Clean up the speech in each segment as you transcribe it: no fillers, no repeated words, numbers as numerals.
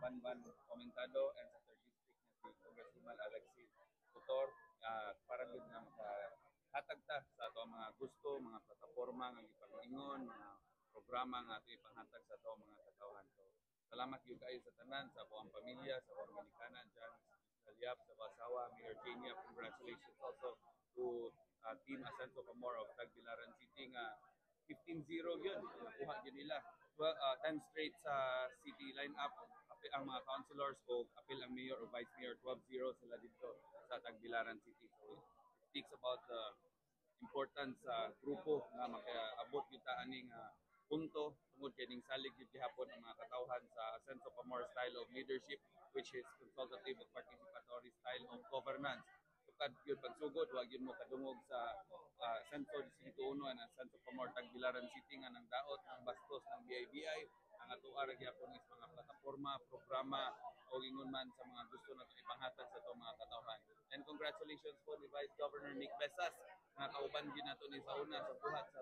Banban Komentado and sa 3rd District na si Congresswoman Alexis Tutor para gud nga hatag ta sa ato mga gusto, mga plataporma nga ipag-ingon, mga programa nga ato ipanghatag sa ato mga katawhan. So, salamat gyud kayo sa tanan, sa buong pamilya, sa buong ginikanan dyan, sa Liap, sa Basawa, Mayor Genia, congratulations also to Team Asenso Camor of Tagbilaran City nga 15-0 yun, nakuha yun nila. 10 straight sa city lineup, apil ang mga councilors o apil ang mayor o vice mayor, 12-0 sila dito sa Tagbilaran City. So it speaks about the importance sa grupo nga makaabot yung taaning punto tungod kay ning salig gyud gihapon ang mga katawhan sa Asenso Camor style of leadership, which is consultative and participatory style of governance. Tukad yun pagsugod, wag yun mo kadungog sa Asenso Distrito 1 and Asenso Camor Tagbilaran City nga nang daot ng bastos ng BIBI ang atuwa ra gyapon is mga plataporma, programa o ingon man sa mga gusto nato ipanghatag sa itong mga katawhan. And congratulations po ni Vice Governor Nick Besas nga kauban gyud nato ni sa una sa buhat sa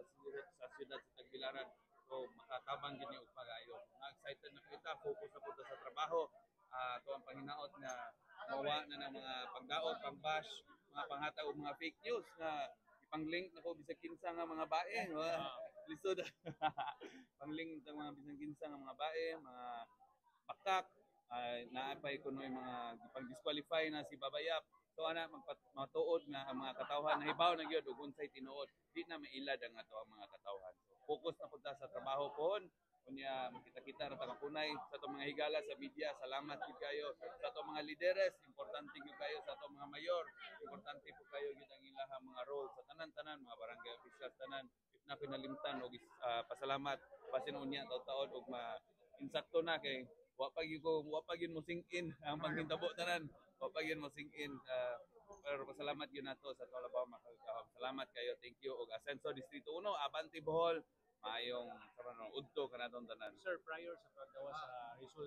siyudad sa Tagbilaran. So makatabang gyud ni og pagayo. Excited na kita, focus na punta sa trabaho. Ito ang panghinaot na mawa na ng mga pagdaot, pangbash, mga panghatag og mga fake news na ipang-link na ko bisag kinsa nga mga bae, lisod. Pang-link ng mga bisag kinsa nga mga bae, mga bakak, naapay kunoy mga ipang-disqualify na si Babayap. So ana matuod nga ang mga katawhan nahibaw na gyud ug unsay tinuod, di na mailad ang ato ang mga katawhan. So focus na punta sa trabaho pon. Kunya makita-kita ra tagapunay sa atong mga higala sa media. Salamat gid kayo sa atong mga lideres, importante gyud kayo sa atong mga mayor, importante po kayo gid ang ilahang mga role sa tanan-tanan mga barangay officials tanan. If na pinalimtan og pasalamat basin unya taud-taud og insakto na kay wa pa gyud mo sink in ang panghitabo tanan. Wa pa gyud mo sink in. Pero pasalamat yun nato sa Tolabaw makakahom. Salamat kayo. Thank you. Og Asenso Distrito 1, Abante Bohol. Maayong udto kanatong tanan. Sir, prior sa paggawa sa result